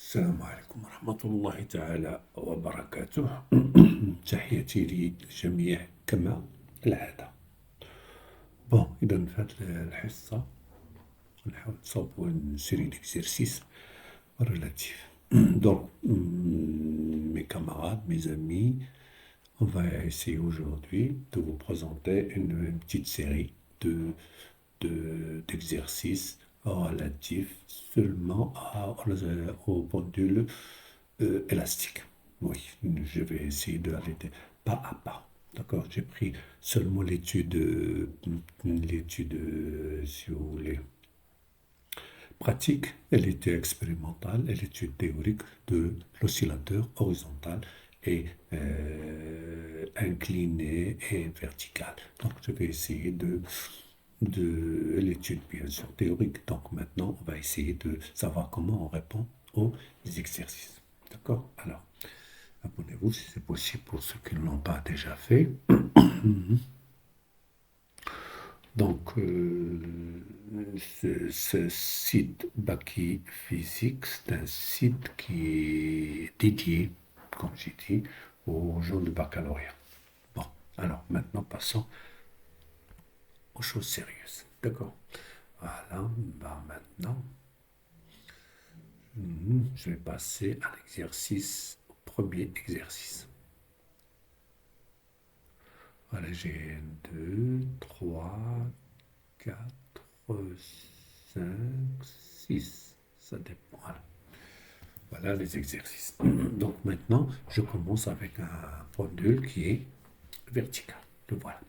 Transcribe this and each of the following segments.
السلام عليكم ورحمة الله تعالى وبركاته. تحياتي للجميع كما العادة. إذا في هذه الحصة غنحاول نصاوبو une série d'exercices relatifs. Donc, mes camarades, mes amis, on va essayer aujourd'hui de vous présenter une petite série d'exercices relatifs seulement au pendule élastique. Oui, je vais essayer d'aller pas à pas. D'accord, j'ai pris seulement l'étude, si vous voulez, pratique et l'étude expérimentale et l'étude théorique de l'oscillateur horizontal et incliné et vertical. Donc, je vais essayer de l'étude, bien sûr, théorique. Donc, maintenant, on va essayer de savoir comment on répond aux exercices. D'accord? Alors, abonnez-vous si c'est possible pour ceux qui ne l'ont pas déjà fait. Donc, ce site Baki Physique, c'est un site qui est dédié, comme j'ai dit, aux gens de baccalauréat. Bon, alors maintenant passons aux choses sérieuses. D'accord? Voilà, maintenant, je vais passer à l'exercice, au premier exercice. Voilà, j'ai 2, 3, 4, 5, 6. Ça dépend. Voilà les exercices. Donc maintenant, je commence avec un pendule qui est vertical. Le voilà.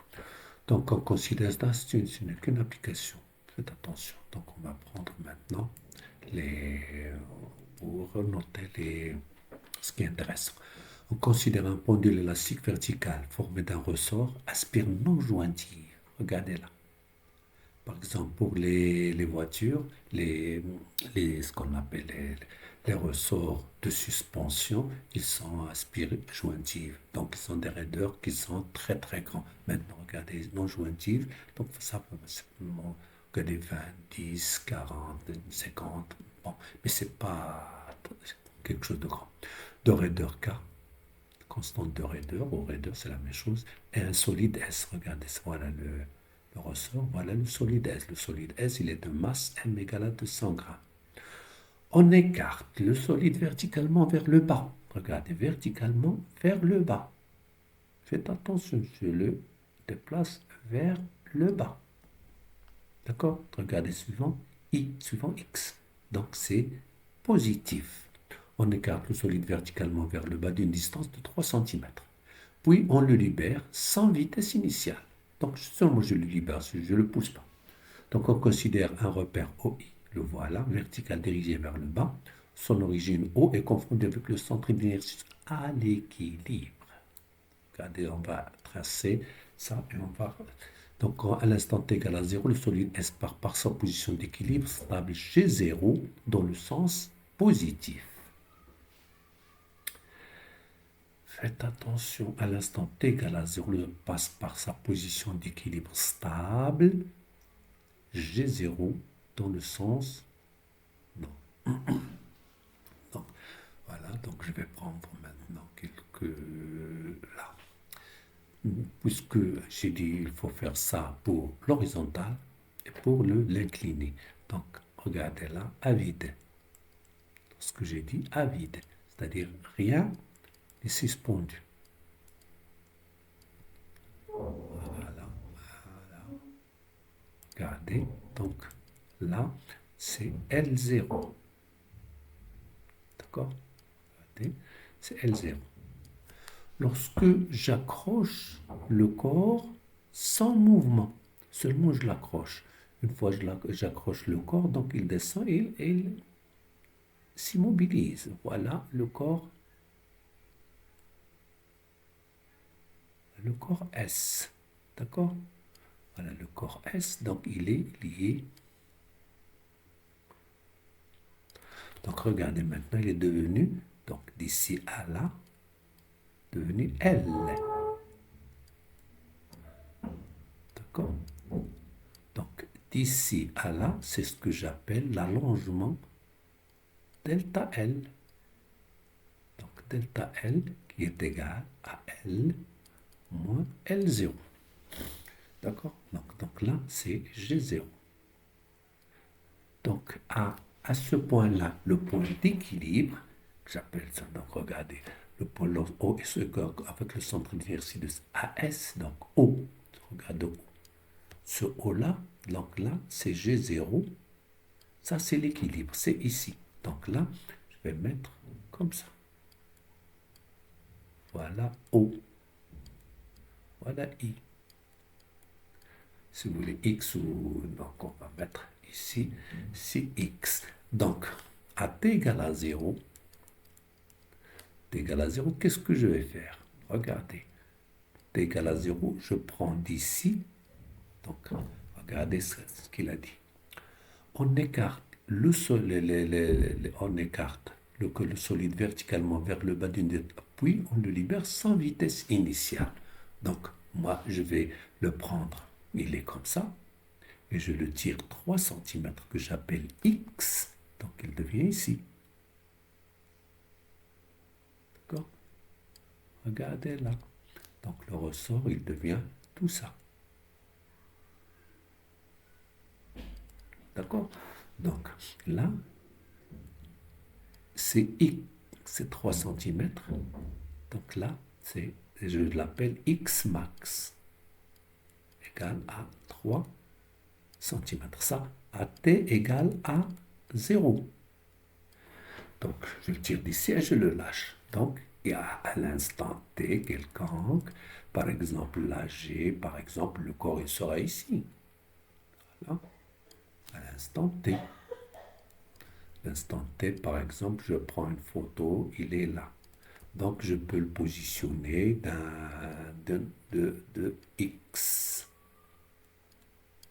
Donc on considère ça, ce n'est qu'une application. Faites attention. Donc on va prendre maintenant pour noter ce qui est intéressant. On considère un pendule élastique vertical formé d'un ressort aspire non jointif. Regardez là. Par exemple, pour les voitures, ce qu'on appelle les ressorts de suspension, ils sont aspirés jointifs. Donc, ils sont des raideurs qui sont très, très grands. Maintenant, regardez, non jointifs. Donc, ça peut regardez 20, 10, 40, 50. Bon, mais c'est pas quelque chose de grand. De raideur K, constante de raideur, ou raideur, c'est la même chose. Et un solide S, regardez, voilà le ressort, voilà le solide S. Le solide S, il est de masse M égale à 200 grammes. On écarte le solide verticalement vers le bas. Regardez, verticalement vers le bas. Faites attention, je le déplace vers le bas. D'accord? Regardez, suivant X. Donc, c'est positif. On écarte le solide verticalement vers le bas d'une distance de 3 cm. Puis, on le libère sans vitesse initiale. Donc, seulement je le libère, je ne le pousse pas. Donc, on considère un repère OI, le voilà, vertical dirigé vers le bas. Son origine O est confondue avec le centre d'inertie à l'équilibre. Regardez, on va tracer ça et on va... Donc, à l'instant t égal à 0, le solide S part par sa position d'équilibre stable G0 dans le sens positif. Faites attention, à l'instant t égale à 0, le passe par sa position d'équilibre stable G0 dans le sens non. Donc, voilà, donc je vais prendre maintenant quelques là. Puisque j'ai dit il faut faire ça pour l'horizontal et pour l'incliné. Donc, regardez là, à vide. Ce que j'ai dit, à vide, c'est-à-dire rien n'est suspendu. Voilà. Regardez, donc là, c'est L0. D'accord? Regardez, c'est L0. Lorsque j'accroche le corps sans mouvement, seulement je l'accroche. Une fois j'accroche le corps, donc il descend et il s'immobilise. Voilà le corps S. D'accord? Voilà le corps S, donc il est lié. Donc regardez maintenant, il est devenu, donc d'ici à là, devenu L. D'accord? Donc d'ici à là, c'est ce que j'appelle l'allongement delta L. delta L qui est égal à L moins L0. D'accord? Donc là, c'est G0. Donc, à ce point-là, le point d'équilibre, j'appelle ça, donc regardez, le point O et ce avec le centre d'inertie de AS, donc O, regarde O. Ce O-là, donc là, c'est G0. Ça, c'est l'équilibre, c'est ici. Donc là, je vais mettre comme ça. Voilà O. Voilà I. Si vous voulez X ou... Donc, on va mettre ici, c'est X. Donc, à T égale à 0, T égale à 0, qu'est-ce que je vais faire? Regardez. T égale à 0, je prends d'ici. Donc, regardez ce qu'il a dit. On écarte le on écarte le solide verticalement vers le bas d'une dette, puis on le libère sans vitesse initiale. Donc, moi, je vais le prendre. Il est comme ça. Et je le tire 3 cm que j'appelle X. Donc, il devient ici. D'accord? Regardez là. Donc, le ressort, il devient tout ça. D'accord? Donc, là, c'est X, c'est 3 cm. Donc là, je l'appelle X max égale à 3 cm. Ça, à T égale à 0. Donc, je le tire d'ici et je le lâche. Donc, il y a à l'instant T quelconque, par exemple la G, par exemple, le corps, il sera ici. Voilà. À l'instant T. L'instant T, par exemple, je prends une photo, il est là. Donc, je peux le positionner de X.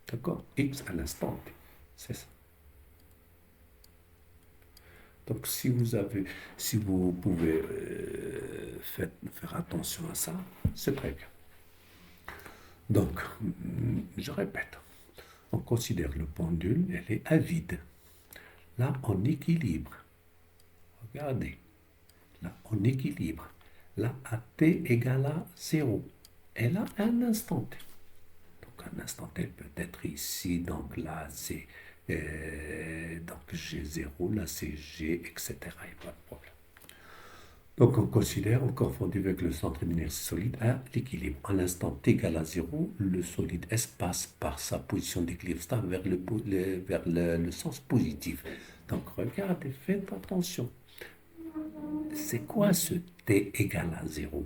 D'accord? X à l'instant T. C'est ça. Donc, si vous pouvez faire attention à ça, c'est très bien. Donc, je répète, on considère le pendule, elle est à vide. Là, on équilibre. Regardez. Là, on équilibre. Là, à t égale à 0. Et là, un instant t. Donc, un instant t peut être ici. Donc, là, c'est donc G0. Là, c'est G, etc. Il n'y a pas de problème. Donc, on considère, on confondue avec le centre d'inertie solide à l'équilibre. À l'instant t égale à 0, le solide S passe par sa position d'équilibre stable vers le sens positif. Donc, regardez, faites attention. C'est quoi ce t égale à 0?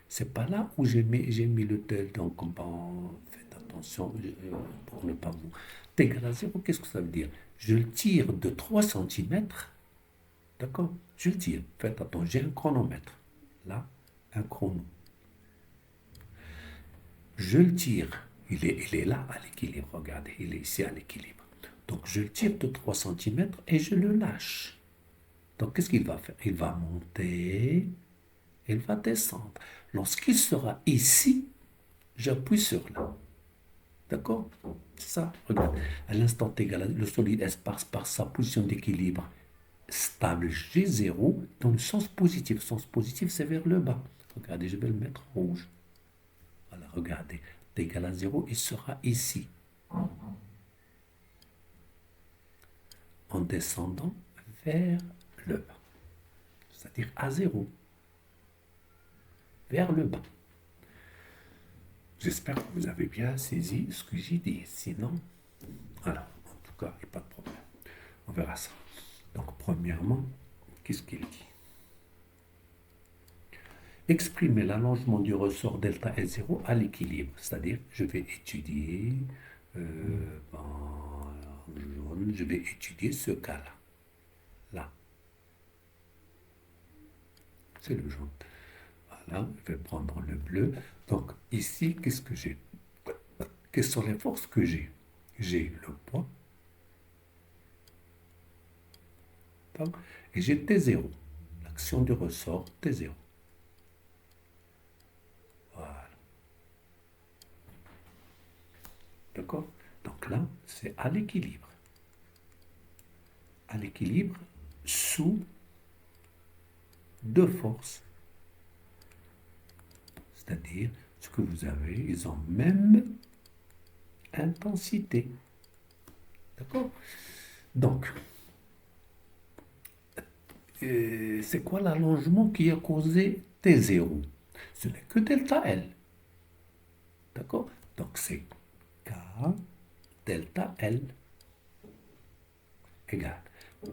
C'est pas là où j'ai mis le tel, donc bon, faites attention pour ne pas vous... T égale à 0, qu'est-ce que ça veut dire? Je le tire de 3 cm. D'accord? Je le tire. Faites attention, j'ai un chronomètre. Là, un chrono. Je le tire. Il est là à l'équilibre. Regardez, il est ici à l'équilibre. Donc, je le tire de 3 cm et je le lâche. Donc, qu'est-ce qu'il va faire? Il va monter, il va descendre. Lorsqu'il sera ici, j'appuie sur là. D'accord? C'est ça. Regarde. À l'instant égal, le solide S passe par sa position d'équilibre stable G0 dans le sens positif. Le sens positif, c'est vers le bas. Regardez, je vais le mettre rouge. Voilà, regardez. T égale à 0, il sera ici. En descendant vers le bas. C'est-à-dire à 0. Vers le bas. J'espère que vous avez bien saisi ce que j'ai dit. Sinon, voilà, en tout cas, il n'y a pas de problème. On verra ça. Donc, premièrement, qu'est-ce qu'il dit? Exprimer l'allongement du ressort delta L0 à l'équilibre. C'est-à-dire, je vais étudier, en jaune, je vais étudier ce cas-là. Là. C'est le jaune. Voilà, je vais prendre le bleu. Donc, ici, qu'est-ce que j'ai? Quelles sont les forces que j'ai? J'ai le poids. Et j'ai T0. L'action du ressort, T0. Voilà. D'accord? Donc là, c'est à l'équilibre. À l'équilibre sous deux forces. C'est-à-dire, ce que vous avez, ils ont même intensité. D'accord? Donc, c'est quoi l'allongement qui a causé T0? Ce n'est que delta L. D'accord? Donc, c'est K delta L égale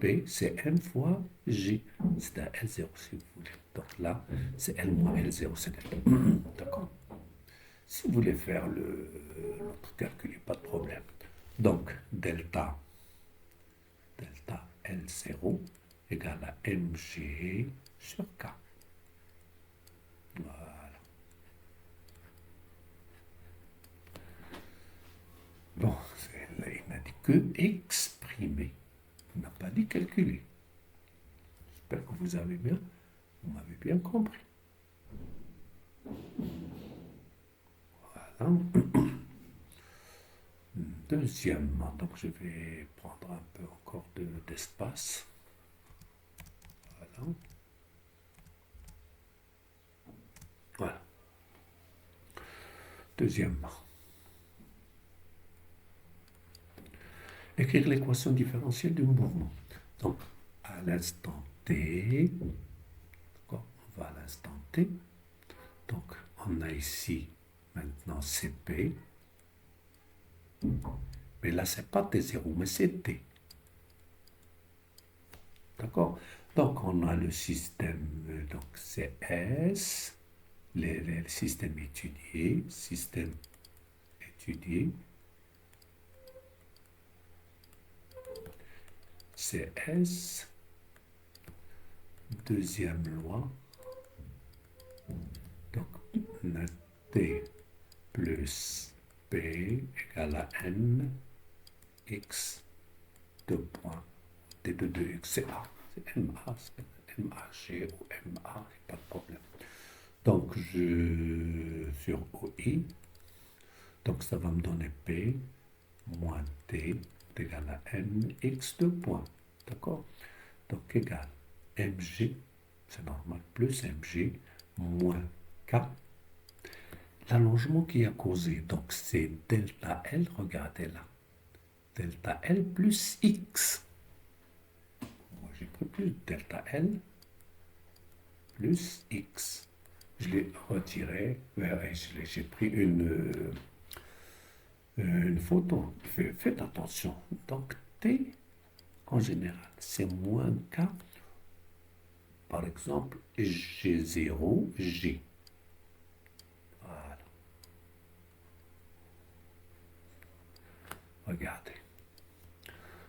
P, c'est M fois G. C'est à L0 si vous voulez. Donc là, c'est L moins L0, c'est delta. D'accord? Si vous voulez faire l'autre calcul, il n'y a pas de problème. Donc, delta L0 égale à mg sur K. Voilà. Bon, là, il n'a dit que exprimer. Il n'a pas dit calculer. J'espère que vous m'avez bien compris. Voilà. Deuxièmement, donc je vais prendre un peu encore d'espace. Voilà. Voilà. Deuxièmement, écrire l'équation différentielle du mouvement. Donc, à l'instant t, on va à l'instant t. Donc, on a ici maintenant Cp. Mais là, ce n'est pas T0, mais c'est T. D'accord? Donc, on a le système, donc CS, les systèmes étudiés, CS, deuxième loi, donc on a T plus P égale à N, X, 2 points, T de 2X, c'est A, c'est MA, c'est MAG ou MA, pas de problème. Donc, sur OI, donc ça va me donner P moins T égale à M, X 2 points, d'accord? Donc, égal mg, c'est normal, plus mg, moins k. L'allongement qui a causé, donc c'est delta L, regardez là. Delta L plus x. Moi, j'ai pris plus delta L plus x. Je l'ai retiré, j'ai pris une photo. Faites attention. Donc, T, en général, c'est moins k. Par exemple, G0, G. Voilà. Regardez.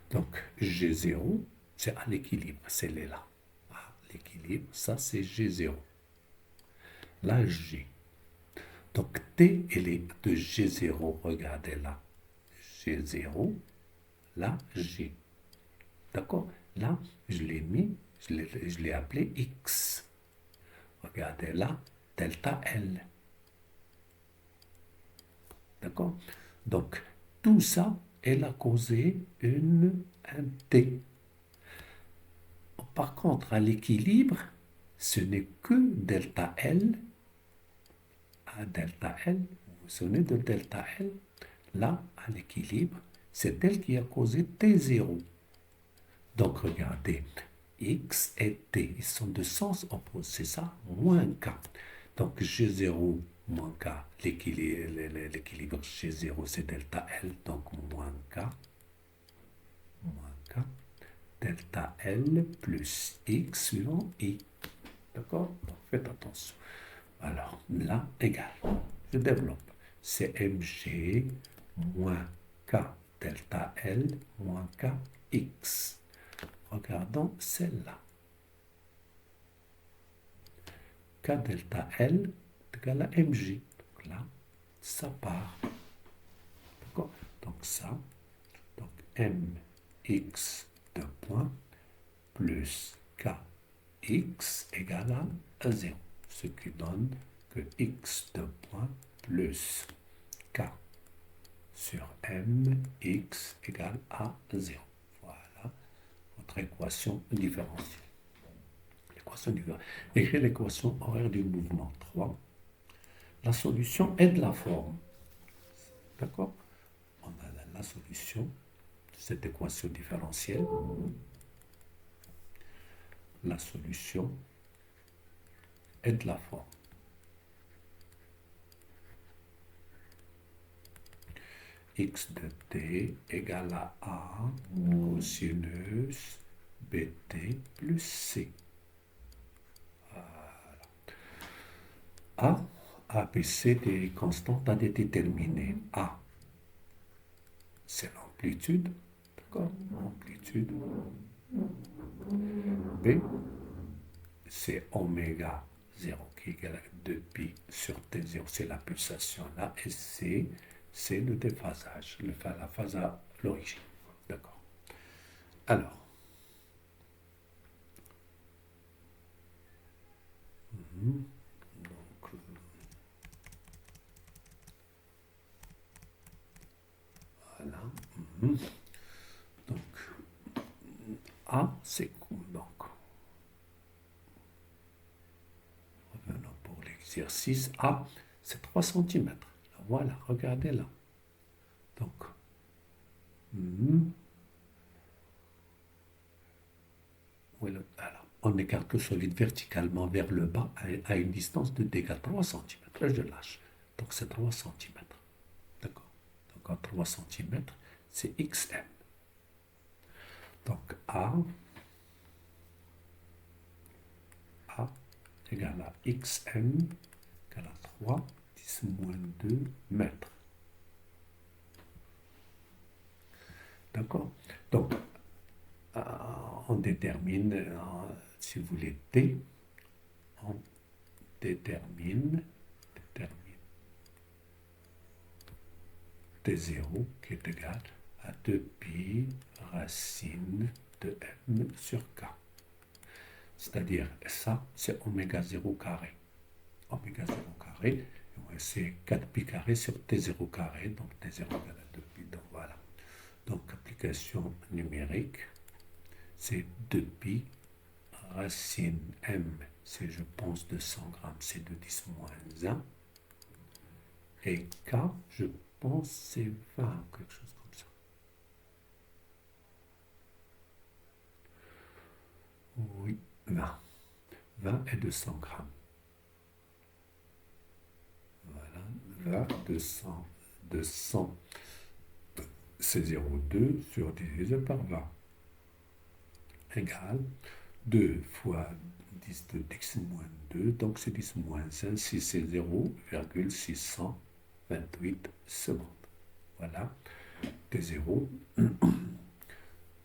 Donc, G0, c'est à l'équilibre. C'est là. À l'équilibre, ça, c'est G0. Là, G. Donc, T, elle est de G0. Regardez là. G0. Là, G. D'accord? Là, je l'ai mis, je l'ai appelé X. Regardez là, delta L. D'accord? Donc, tout ça, elle a causé un T. Par contre, à l'équilibre, ce n'est que delta L à delta L. Vous vous souvenez de delta L? Là, à l'équilibre, c'est elle qui a causé T0. Donc, regardez, X et T, ils sont de sens opposé, c'est ça? Moins K. Donc, G0 moins K, l'équilibre G0, c'est delta L, donc moins K, delta L plus X suivant I. D'accord? Donc, faites attention. Alors, là, égal. Je développe. C'est mg moins K delta L moins K X. Regardons celle-là. K delta L est égal à mg. Donc là, ça part. D'accord? Donc ça, donc mx de point plus kx égale à 0. Ce qui donne que x de point plus k sur mx égale à 0. Voilà votre équation différentielle. l'équation du vent. Écrire l'équation horaire du mouvement. 3. La solution est de la forme. D'accord? On a la solution de cette équation différentielle. La solution est de la forme. X de t égale à A cosinus bt plus C. A, B, C, des constantes à déterminer. A, c'est l'amplitude, d'accord? Amplitude. B, c'est oméga 0 qui est égal à 2pi sur T0, c'est la pulsation là. Et C, c'est le déphasage, la phase à l'origine. D'accord. Alors, voilà. Donc, A, c'est donc, revenons pour l'exercice. A, c'est 3 cm. Voilà, regardez là. Donc, alors, on écarte le solide verticalement vers le bas à une distance de dégâts 3 cm. Là, je lâche. Donc, c'est 3 cm. D'accord. Donc, en 3 cm, c'est XM. Donc, A égale à XM égale à 3, 10 moins 2 mètres. D'accord. Donc, on détermine, si vous voulez, T, on détermine T0 qui est égal à 2pi racine de m sur k. C'est-à-dire, ça, c'est oméga 0 carré. Oméga 0 carré, c'est 4pi carré sur T0 carré, donc T0 égale à 2pi. Donc voilà. Donc, application numérique, c'est 2pi racine m, c'est, je pense, 200 grammes, c'est de 10 moins 1. Et k, je pense, c'est 20, quelque chose comme ça. Oui, 20. 20 et 200 grammes. Voilà, 20, 200, c'est 0,2 sur divisé par 20. Égale 2 fois 10 de x moins 2, donc c'est 10 moins 1, si c'est 0,628 secondes. Voilà, T0.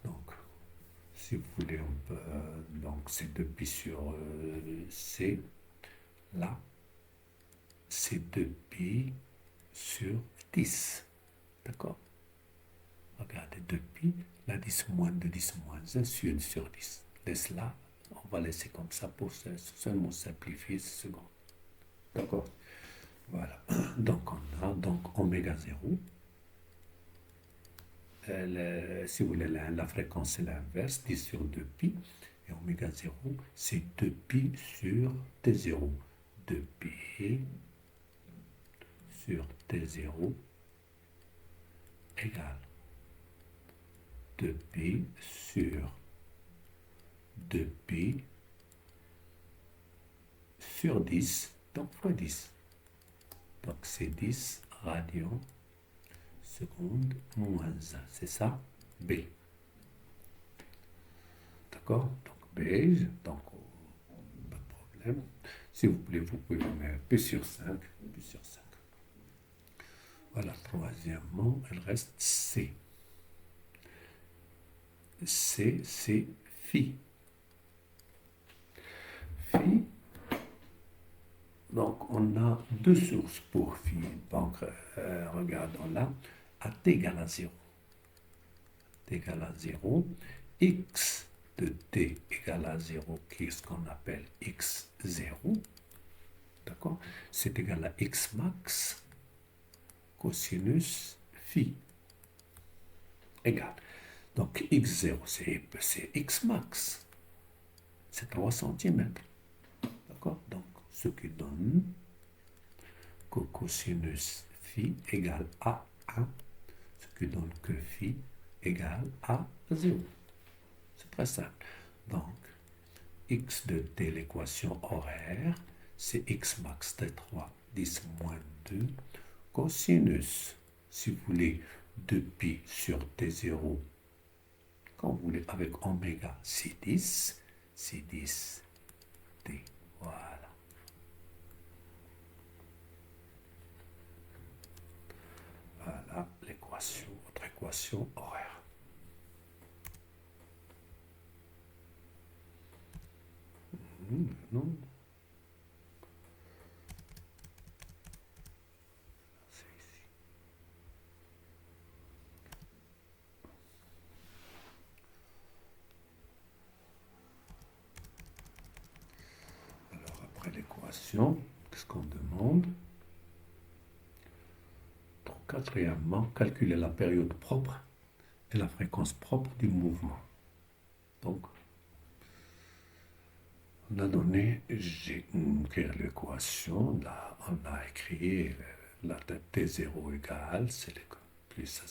Donc, si vous voulez, on peut, donc c'est 2pi sur C. Là, c'est 2pi sur 10. D'accord? Regardez, 2pi, là, 10 moins 2, 10 moins 1 sur 10. Laisse là, on va laisser comme ça pour seulement simplifier ce second. D'accord? Voilà. Donc, on a donc oméga 0. Si vous voulez, la fréquence, c'est l'inverse, 10 sur 2pi. Et oméga 0, c'est 2pi sur T0. 2pi sur T0 égale 2pi sur 2pi sur 10, donc fois 10. Donc c'est 10 radians seconde moins 1, c'est ça, B. D'accord? Donc B, donc pas de problème. Si vous voulez, vous pouvez mettre P sur 5, P sur 5. Voilà, troisièmement, il reste C. C, c'est phi. Phi, donc on a deux sources pour phi. Donc, regardons là, à t égale à 0. T égale à 0, x de t égale à 0, qui est ce qu'on appelle x0. D'accord? C'est égal à x max cosinus phi. Égal. Donc, x0, c'est x max. c'est 3 cm. D'accord? Donc, ce qui donne que cosinus phi égale à 1, ce qui donne que phi égale à 0. C'est très simple. Donc, x de t, l'équation horaire, c'est x max t3, 10 moins 2, cosinus, si vous voulez, de pi sur t0, quand vous voulez, avec oméga, c'est 10 t. Voilà. Voilà l'équation, votre équation horaire. Non. C'est ici. Alors après l'équation, qu'est-ce qu'on demande? Quatrièmement, calculer la période propre et la fréquence propre du mouvement. Donc, on a donné, j'ai écrit l'équation, là, on a écrit la T0 égale, c'est plus ça,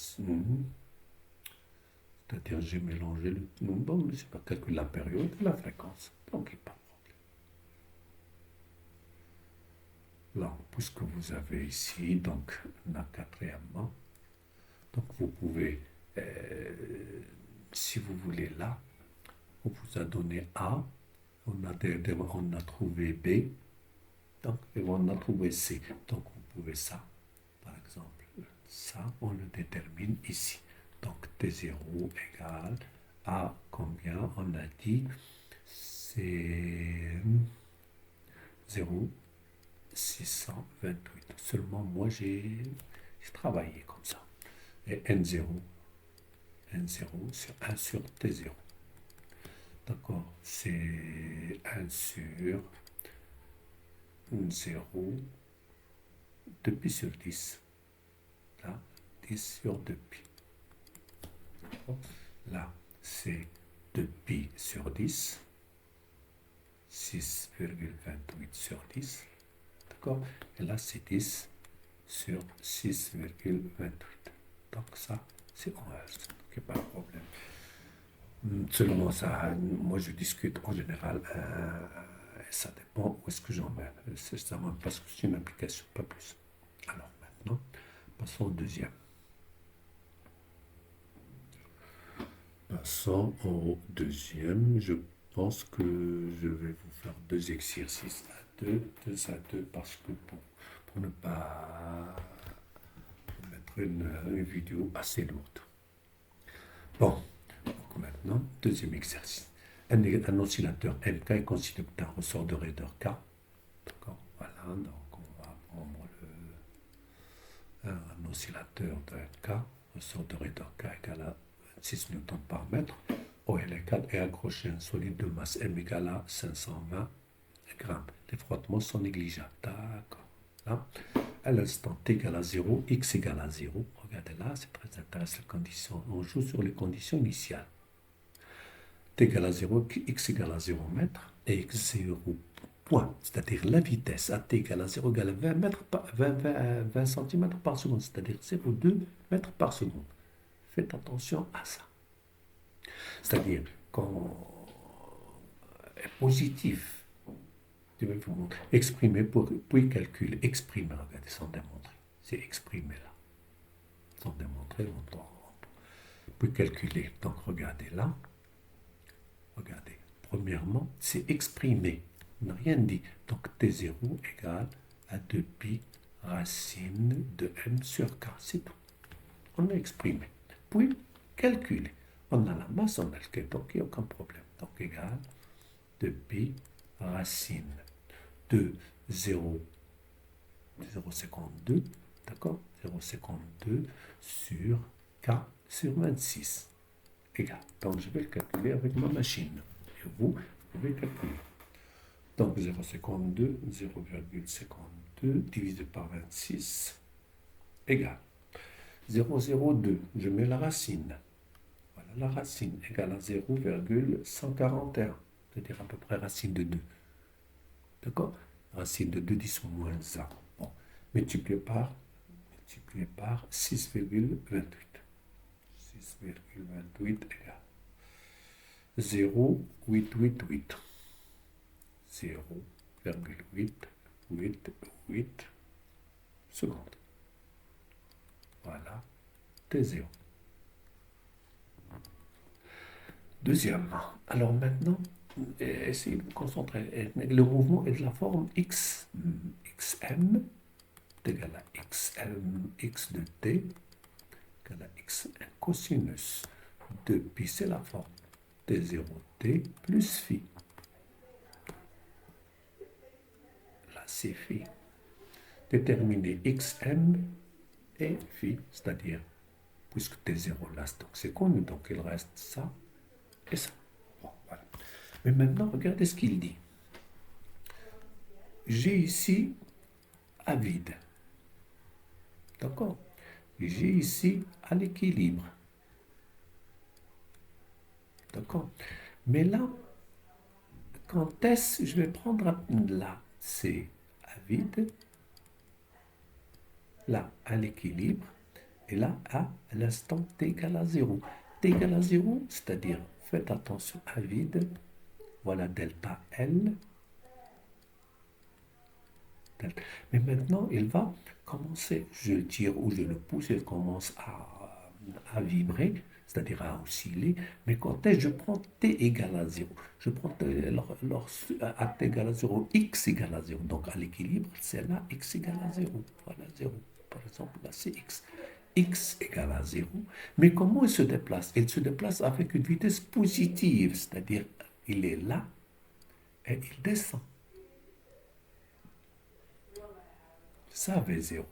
c'est-à-dire j'ai mélangé le bon, mais c'est pas calculer la période et la fréquence. Donc, il n'y a pas de problème. Là, puisque vous avez ici, donc, la quatrièmement, donc vous pouvez, si vous voulez là, on vous a donné A, on a trouvé B, donc, et on a trouvé C. Donc, vous pouvez ça, par exemple, ça, on le détermine ici. Donc, T0 égale à combien? On a dit, c'est 0,628. Seulement, moi, j'ai travaillé comme ça. Et N0, c'est 1 sur T0. D'accord, c'est 1 sur 0, 2pi sur 10. Là, 10 sur 2pi. Là, c'est 2pi sur 10. 6,28 sur 10. D'accord? Et là, c'est 10 sur 6,28. Donc ça, c'est en Hertz. Donc, il n'y a pas de problème. Seulement ça, moi je discute en général, ça dépend où est-ce que j'en mets. C'est ça, parce que c'est une application, pas plus. Alors maintenant, passons au deuxième. Passons au deuxième. Je pense que je vais vous faire 2 exercices à 2, 2 à 2, parce que pour ne pas mettre une vidéo assez lourde. Bon, donc maintenant, deuxième exercice. Un oscillateur MK est constitué d'un ressort de raideur K. D'accord, voilà, donc on va prendre un oscillateur de K, ressort de raideur K égale à 26 newtons par mètre. OL4 est accroché à un solide de masse M égale à 520 grammes. Les frottements sont négligeables. D'accord. Là, à l'instant t égale à 0, x égale à 0. Regardez là, c'est très intéressant. On joue sur les conditions initiales. T égale à 0, x égale à 0 mètre et x 0 point. C'est-à-dire la vitesse à t égale à 0 égale à 20, mètres par, 20 cm par seconde, c'est-à-dire 0,2 mètres par seconde. Faites attention à ça. C'est-à-dire quand est positif, je vais vous montrer. Exprimer, puis calculer. Exprimer, regardez, sans démontrer. C'est exprimer là. Sans démontrer, on peut calculer. Donc regardez là. Regardez. Premièrement, c'est exprimer. On n'a rien dit. Donc T0 égale à 2pi racine de m sur k. C'est tout. On a exprimé. Puis calculer. On a la masse, on a le K, donc il n'y a aucun problème. Donc égale 2pi racine de 0,52, d'accord? 0,52 sur K sur 26. Égal. Donc je vais le calculer avec ma machine. Et vous pouvez calculer. Donc 0,52, 0,52 divisé par 26 égale 0,02. Je mets la racine. Voilà, la racine égale à 0,141. c'est-à-dire à peu près racine de 2. D'accord? Racine de 2, 10 moins 1. Bon. Multiplié par 6,28. 6,28 égale 0,888. 0,888 secondes. Voilà, T0. Deuxièmement, alors maintenant, essayez de vous concentrer. Le mouvement est de la forme x, xm est égal à xm, x de t, égal à x cosinus de pi, c'est la forme t0t plus phi. Là, c'est phi. Déterminer xm et phi, c'est-à-dire, puisque t0 là, donc c'est connu, donc il reste ça et ça. Bon, voilà. Mais maintenant, regardez ce qu'il dit. J'ai ici à vide. D'accord? J'ai ici à l'équilibre. D'accord? Mais là, quand est-ce je vais prendre là, c'est à vide, là, à l'équilibre, et là, à l'instant t égale à 0. T égale à 0, c'est-à-dire, faites attention à vide, voilà delta L. Mais maintenant, il va commencer, je le tire ou je le pousse, il commence à vibrer, c'est-à-dire à osciller. Mais quand je prends t égale à 0, je prends à t égale à 0, x égale à 0. Donc à l'équilibre, c'est là x égale à 0. Voilà 0. Par exemple, là c'est x. X égale à 0. Mais comment il se déplace? Il se déplace avec une vitesse positive, c'est-à-dire il est là et il descend. Ça avait 0.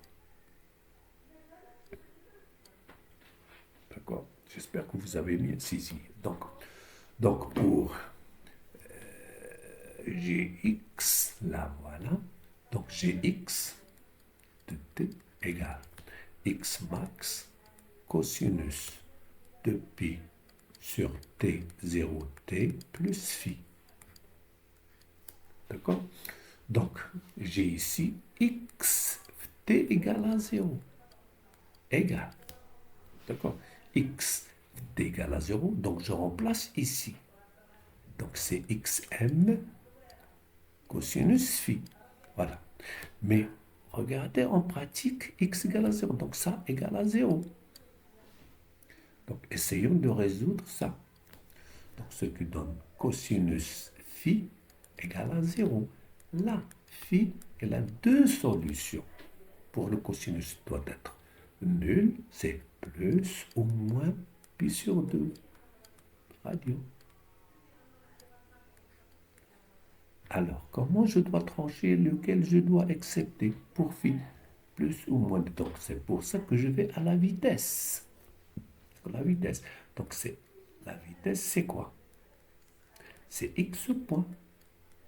D'accord? J'espère que vous avez bien saisi. Donc pour Gx, là voilà. Donc Gx de t égale x max cosinus de pi sur t0t plus phi. D'accord? Donc j'ai ici x t égale à 0. Égale. D'accord? X t égale à 0, donc je remplace ici. Donc c'est xm cosinus phi. Voilà. Mais regardez en pratique, x égale à 0. Donc ça égale à 0. Donc essayons de résoudre ça. Donc ce qui donne cosinus phi égale à 0. Là, phi, il a deux solutions. Pour le cosinus doit être nul, c'est plus ou moins pi sur 2 radio. Alors, comment je dois trancher lequel je dois accepter pour phi? Plus ou moins. Donc, c'est pour ça que je vais à la vitesse. La vitesse. Donc, la vitesse, c'est quoi? C'est x point.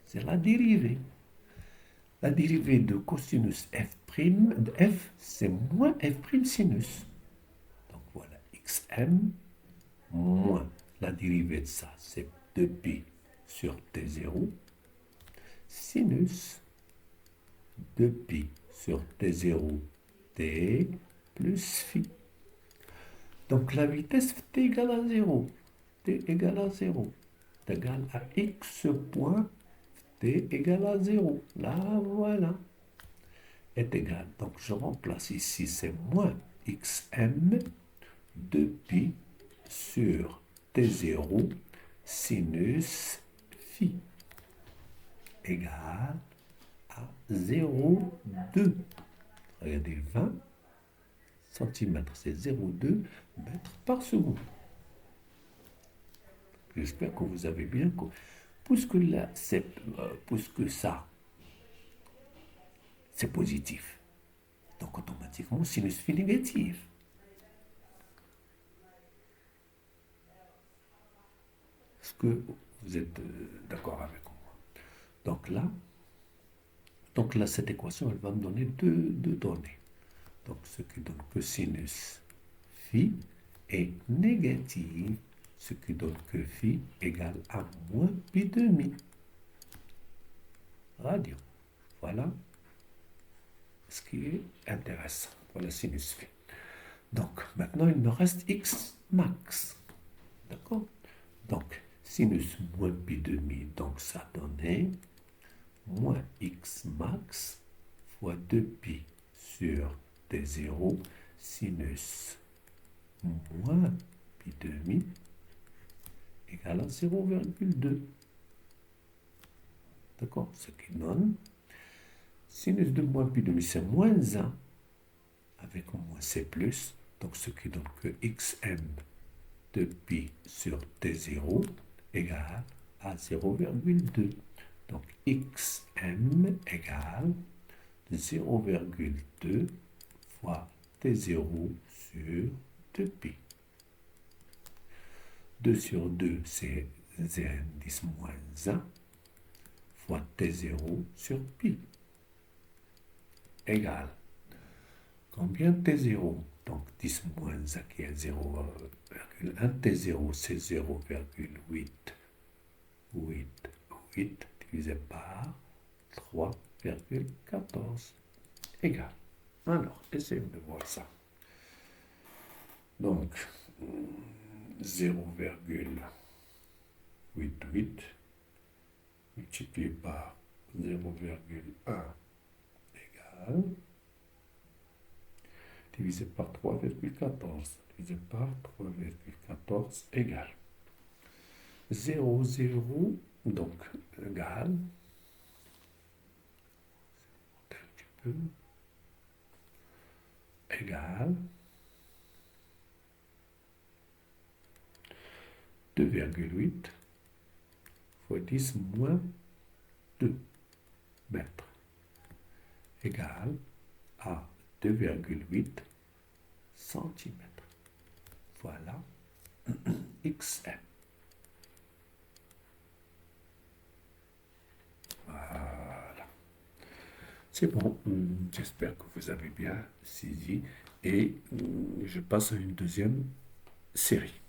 C'est la dérivée. La dérivée de cosinus de f, c'est moins f' sinus. Donc, voilà, xm moins la dérivée de ça, c'est 2pi sur t0 sinus 2pi sur t0 t plus phi. Donc la vitesse t égale à 0. T égale à 0. Est égal à x point t égale à 0. Là, voilà. Est égal. Donc je remplace ici, c'est moins xm 2pi sur t0 sinus phi égale à 0,2. Regardez, 20 cm, c'est 0,2 mètres par seconde. J'espère que vous avez bien compris. Puisque ça, c'est positif, donc automatiquement, sinus phi négatif. Est-ce que vous êtes d'accord avec moi? Donc là, cette équation, elle va me donner deux données. Donc, ce qui donne que sinus phi est négatif ce qui donne que phi égale à moins pi demi radian. Voilà ce qui est intéressant pour la sinus phi. Donc, maintenant, il me reste x max. D'accord? Donc, sinus moins pi demi, donc ça donnait moins x max fois 2pi sur t0 sinus moins pi demi égale à 0,2. D'accord? Ce qui donne sinus de moins pi demi, c'est moins 1 avec moins c plus, donc ce qui donne que xm de pi sur t0 égale à 0,2. Donc xm égale 0,2 fois t0 sur 2pi. 2 sur 2, c'est 10 moins 1 fois t0 sur pi égale combien t0? Donc 10 moins 1 qui est 0,1. T0 c'est 0,8 divisé par 3,14 égale. Alors, essayons de voir ça. Donc, 0,88 multiplié par 0,1 égale, divisé par 3,14, divisé par 3,14 égale 0, 0, donc égale, un petit peu, égale 2,8 fois 10 moins 2 mètres égale à 2,8 centimètres. Voilà xm. Voilà. C'est bon. J'espère que vous avez bien saisi et je passe à une deuxième série.